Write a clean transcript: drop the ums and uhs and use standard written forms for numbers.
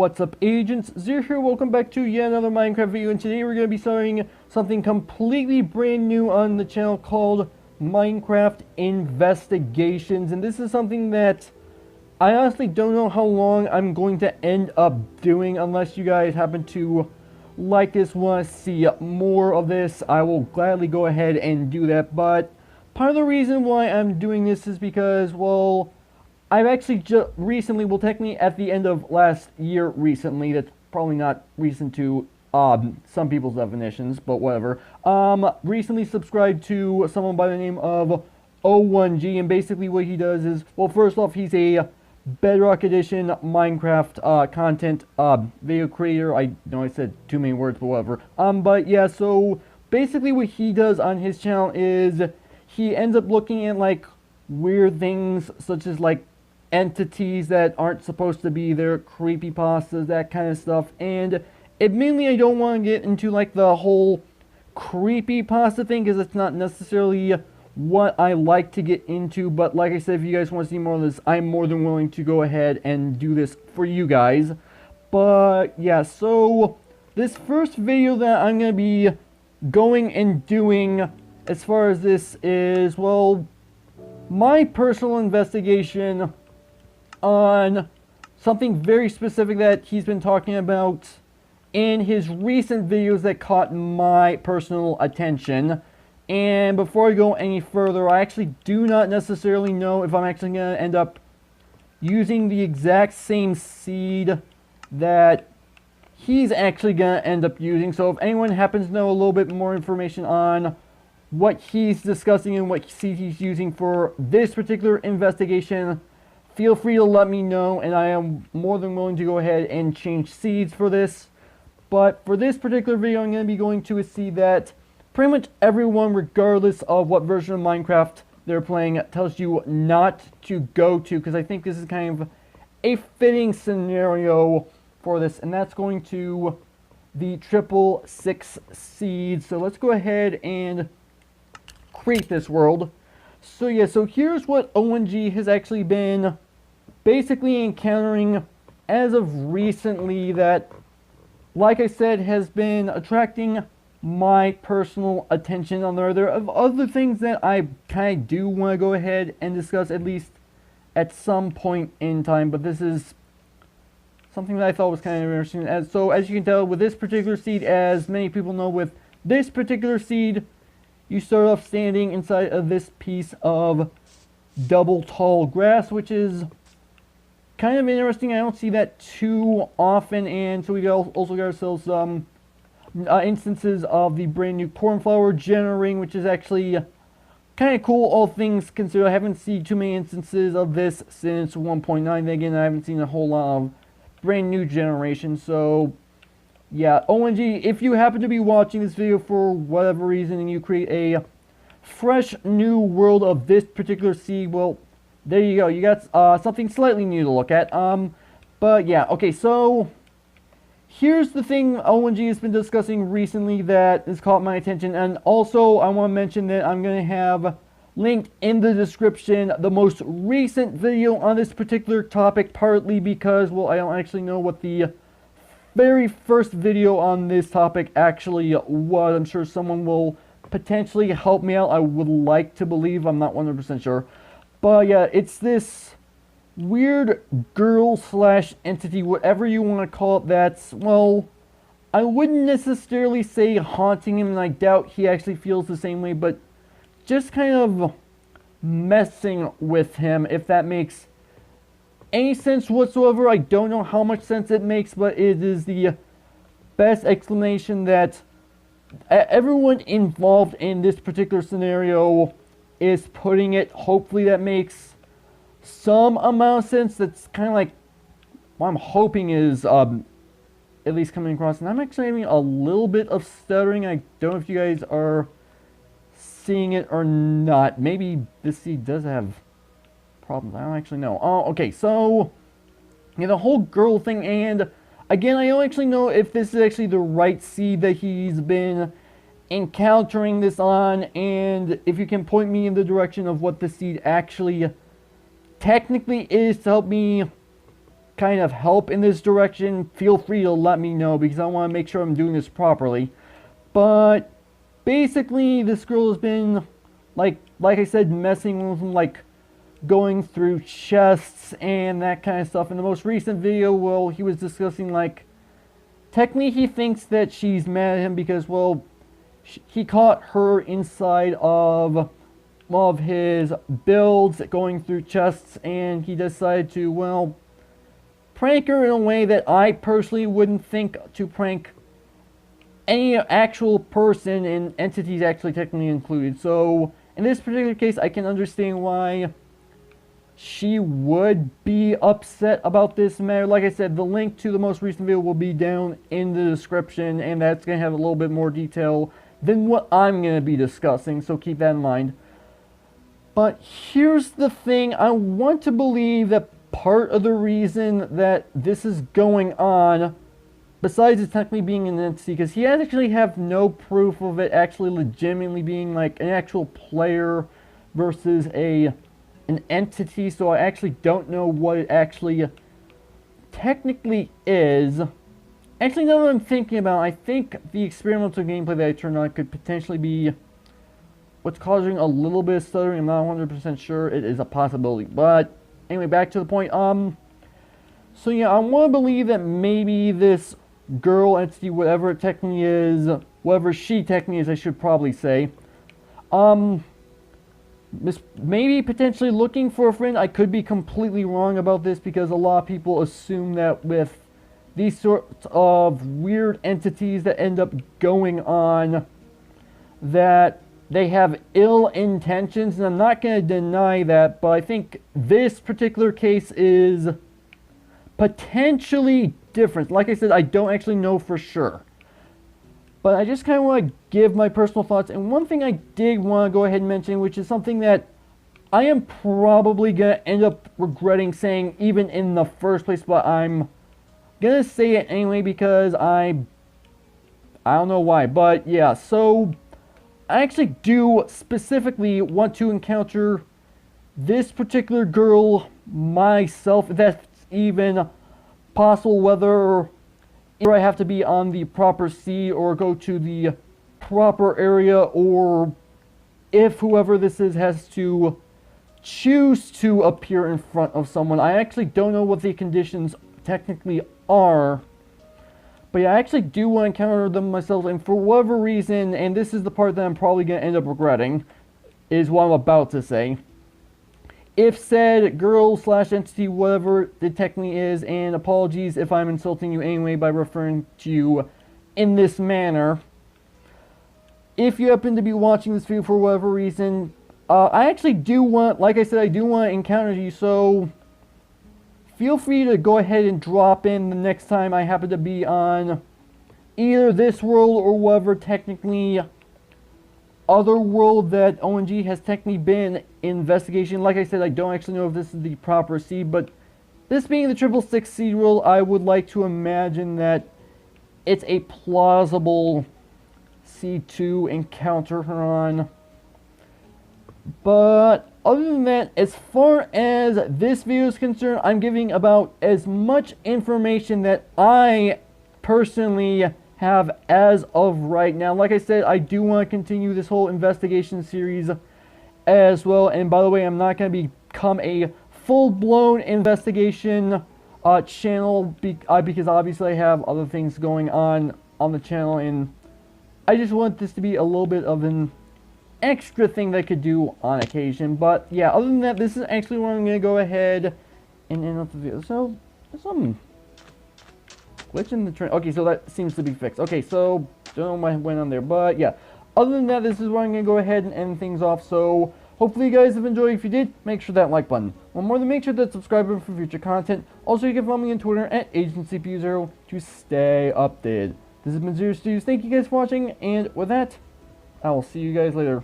What's up, agents? Zero here, welcome back to yet another Minecraft video, and today we're going to be starting something completely brand new on the channel called Minecraft Investigations. And this is something that I honestly don't know how long I'm going to end up doing. Unless you guys happen to like this, want to see more of this, I will gladly go ahead and do that. But part of the reason why I'm doing this is because, well, I've actually just recently, well, technically at the end of last year recently, that's probably not recent to some people's definitions, but whatever, recently subscribed to someone by the name of O1G, and basically what he does is, well, first off, he's a Bedrock Edition Minecraft content video creator. I know I said too many words, but whatever. But yeah, so basically what he does on his channel is he ends up looking at, like, weird things, such as, like, entities that aren't supposed to be there, creepypastas, that kind of stuff. And admittedly, I don't want to get into, like, the whole creepypasta thing, because it's not necessarily what I like to get into. But like I said, if you guys want to see more of this, I'm more than willing to go ahead and do this for you guys. But yeah, so this first video that I'm going to be going and doing as far as this is, well, my personal investigation on something very specific that he's been talking about in his recent videos that caught my personal attention. And before I go any further, I actually do not necessarily know if I'm actually going to end up using the exact same seed that he's actually going to end up using. So if anyone happens to know a little bit more information on what he's discussing and what seed he's using for this particular investigation, feel free to let me know, and I am more than willing to go ahead and change seeds for this. But for this particular video, I'm going to be going to a seed that pretty much everyone, regardless of what version of Minecraft they're playing, tells you not to go to, because I think this is kind of a fitting scenario for this, and that's going to the 666 seed. So let's go ahead and create this world. So yeah, so here's what O1G has actually been basically encountering as of recently that, like I said, has been attracting my personal attention. On there are other things that I kind of do want to go ahead and discuss, at least at some point in time, but this is something that I thought was kind of interesting. So as you can tell with this particular seed, as many people know, with this particular seed, you start off standing inside of this piece of double tall grass, which is kind of interesting. I don't see that too often. And so we also got ourselves some instances of the brand new cornflower generating, which is actually kind of cool, all things considered. I haven't seen too many instances of this since 1.9. Then again, I haven't seen a whole lot of brand new generation. So yeah, O1G, if you happen to be watching this video for whatever reason and you create a fresh new world of this particular seed, well, there you go. You got something slightly new to look at. But yeah, okay, so here's the thing O1G has been discussing recently that has caught my attention. And also, I want to mention that I'm going to have linked in the description the most recent video on this particular topic, partly because, well, I don't actually know what the very first video on this topic actually was. I'm sure someone will potentially help me out. I would like to believe. I'm not 100% sure. But yeah, it's this weird girl slash entity, whatever you want to call it, that's, well, I wouldn't necessarily say haunting him, and I doubt he actually feels the same way, but just kind of messing with him, if that makes any sense whatsoever. I don't know how much sense it makes, but it is the best explanation that everyone involved in this particular scenario is putting it. Hopefully that makes some amount of sense. That's kind of like what I'm hoping is at least coming across. And I'm actually having a little bit of stuttering. I don't know if you guys are seeing it or not. Maybe this seed does have problems. I don't actually know. Oh, okay, so yeah, the whole girl thing, and again, I don't actually know if this is actually the right seed that he's been encountering this on, and if you can point me in the direction of what the seed actually technically is to help me kind of help in this direction, feel free to let me know, because I want to make sure I'm doing this properly. But basically, this girl has been, like I said, messing with him, like going through chests and that kind of stuff. In the most recent video, well, he was discussing, like, technically he thinks that she's mad at him because, well, he caught her inside of one of his builds going through chests, and he decided to, well, prank her in a way that I personally wouldn't think to prank any actual person, and entities actually technically included. So in this particular case, I can understand why she would be upset about this matter. Like I said, the link to the most recent video will be down in the description, and that's going to have a little bit more detail than what I'm going to be discussing, so keep that in mind. But here's the thing, I want to believe that part of the reason that this is going on, besides it technically being an entity, because he actually have no proof of it actually legitimately being like an actual player versus an entity, so I actually don't know what it actually technically is. Actually, now that I'm thinking about it, I think the experimental gameplay that I turned on could potentially be what's causing a little bit of stuttering. I'm not 100% sure. It is a possibility. But anyway, back to the point. So yeah, I want to believe that maybe this girl entity, whatever it technically is, whatever she technically is, I should probably say, maybe potentially looking for a friend. I could be completely wrong about this, because a lot of people assume that with these sorts of weird entities that end up going on, that they have ill intentions, and I'm not going to deny that, but I think this particular case is potentially different. Like I said, I don't actually know for sure, but I just kind of want to give my personal thoughts. And one thing I did want to go ahead and mention, which is something that I am probably going to end up regretting saying even in the first place, but I'm going to say it anyway because I don't know why, but yeah, so I actually do specifically want to encounter this particular girl myself, if that's even possible, whether either I have to be on the proper sea or go to the proper area, or if whoever this is has to choose to appear in front of someone. I actually don't know what the conditions technically are, but yeah, I actually do want to encounter them myself, and for whatever reason, and this is the part that I'm probably going to end up regretting, is what I'm about to say. If said girl / entity, whatever it technically is, and apologies if I'm insulting you anyway by referring to you in this manner, if you happen to be watching this video for whatever reason, I actually do want, like I said, I do want to encounter you, so feel free to go ahead and drop in the next time I happen to be on either this world or whatever technically other world that O1G has technically been investigation. Like I said, I don't actually know if this is the proper seed, but this being the 666 seed world, I would like to imagine that it's a plausible seed to encounter her on. But other than that, as far as this video is concerned, I'm giving about as much information that I personally have as of right now. Like I said, I do want to continue this whole investigation series as well. And by the way, I'm not going to become a full-blown investigation channel because obviously I have other things going on the channel, and I just want this to be a little bit of an extra thing that I could do on occasion. But yeah, other than that, this is actually where I'm going to go ahead and end up the video. So, there's some glitch in the train. Okay, so that seems to be fixed. Okay, so don't know what went on there, but yeah, other than that, this is where I'm going to go ahead and end things off. So hopefully you guys have enjoyed. If you did, make sure that like button. One more than make sure that subscribe button for future content. Also, you can follow me on Twitter at AgentCPU0 to stay updated. This has been Zero Studios. Thank you guys for watching, and with that, I will see you guys later.